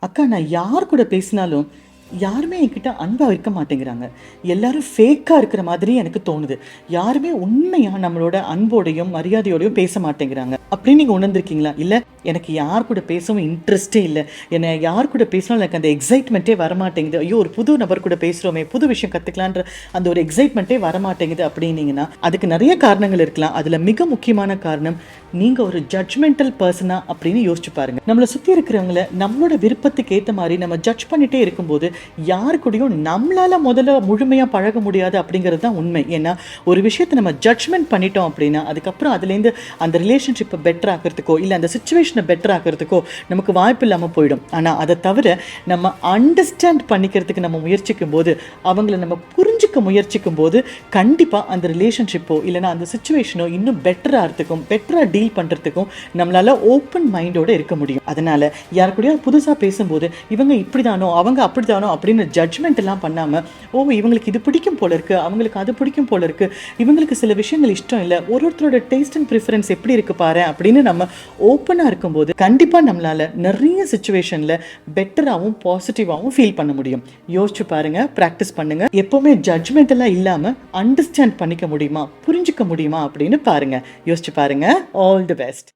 அக்கா நான் யார் கூட பேசினாலும் யாருமே என்கிட்ட அன்பா இருக்க மாட்டேங்கிறாங்க. எல்லாரும் ஃபேக்கா இருக்கிற மாதிரி எனக்கு தோணுது. யாருமே உண்மையா நம்மளோட அன்போடையும், மரியாதையோடையும் பேச மாட்டேங்கிறாங்க. அப்படின்னு நீங்க உணர்ந்திருக்கீங்களா? இல்ல எனக்கு யார் கூட பேசவும் இன்ட்ரெஸ்ட்டே இல்ல. என்ன யார் கூட பேசினாலும் எனக்கு அந்த எக்ஸைட்மெண்ட்டே வரமாட்டேங்குது. ஐயோ! ஒரு புது நபர் கூட பேசுறோமே, புது விஷயம் கத்துக்கலான்ற அந்த ஒரு எக்ஸைட்மெண்ட்டே வரமாட்டேங்குது அப்படின்னீங்கன்னா, அதுக்கு நெறைய காரணங்கள் இருக்கலாம். அதுல மிக முக்கியமான காரணம், நீங்க ஒரு ஜட்ஜ்மெண்டல் பெர்சனா அப்படின்னு யோசிச்சு பாருங்க. நம்மள சுத்தி இருக்கிறவங்கள நம்மளோட விருப்பத்துக்கு ஏத்த மாரி நம்ம ஜட்ஜ் பண்ணிட்டே இருக்கும்போது, யாரு கூடயும் நம்மளால முதல்ல முழுமையா பழக முடியாது அப்படிங்கிறது தான் உண்மை. ஏன்னா, ஒரு விஷயத்த நம்ம ஜட்ஜ்மெண்ட் பண்ணிட்டோம் அப்படின்னா, அதுக்கப்புறம் அதுலேருந்து அந்த ரிலேஷன்ஷிப்பை பெட்டர் ஆக்கிறதுக்கோ, இல்ல அந்த சிச்சுவேஷனை பெட்டர் ஆக்கிறதுக்கோ நமக்கு வாய்ப்பு இல்லாம போயிடும். ஆனா, அதை தவிர நம்ம அண்டர்ஸ்டாண்ட் பண்ணிக்கிறதுக்கு நம்ம முயற்சிக்கும் போது, அவங்கள நம்ம புரிஞ்சுக்க முயற்சிக்கும் போது, கண்டிப்பா அந்த ரிலேஷன்ஷிப்போ இல்லைன்னா அந்த சிச்சுவேஷனோ இன்னும் பெட்டரா ஆகிறதுக்கும், பெட்டரா டீல் பண்றதுக்கும் நம்மளால ஓப்பன் மைண்டோட இருக்க முடியும். அதனால யார் கூடயாவது புதுசா பேசும்போது, இவங்க இப்படிதானோ, அவங்க அப்படிதானோ அப்படின்னு ஜட்ஜ்மெண்ட் எல்லாம் பண்ணாம, ஓ இவங்களுக்கு இது பிடிக்கும் போல இருக்கு, அவங்களுக்கு அது பிடிக்கும் போல இருக்கு, இவங்களுக்கு சில விஷயங்கள் இஷ்டம் இல்லை, ஒருத்தரோட டேஸ்ட் அண்ட் ப்ரிஃபரன்ஸ் எப்படி இருக்கு பாரு அப்படின்னு நம்ம ஓப்பனா இருக்கும்போது கண்டிப்பா நம்மளால நிறைய சிச்சுவேஷன்ல பெட்டராகவும் பாசிட்டிவாகவும் ஃபீல் பண்ண முடியும். யோசிச்சு பாருங்க, ப்ராக்டிஸ் பண்ணுங்க. எப்பவுமே ஜட்ஜ்மெண்ட் எல்லாம் இல்லாம அண்டர்ஸ்டாண்ட் பண்ணிக்க முடியுமா, புரிஞ்சுக்க முடியுமா அப்படின்னு பாருங்க. யோசிச்சு பாருங்க. All the best.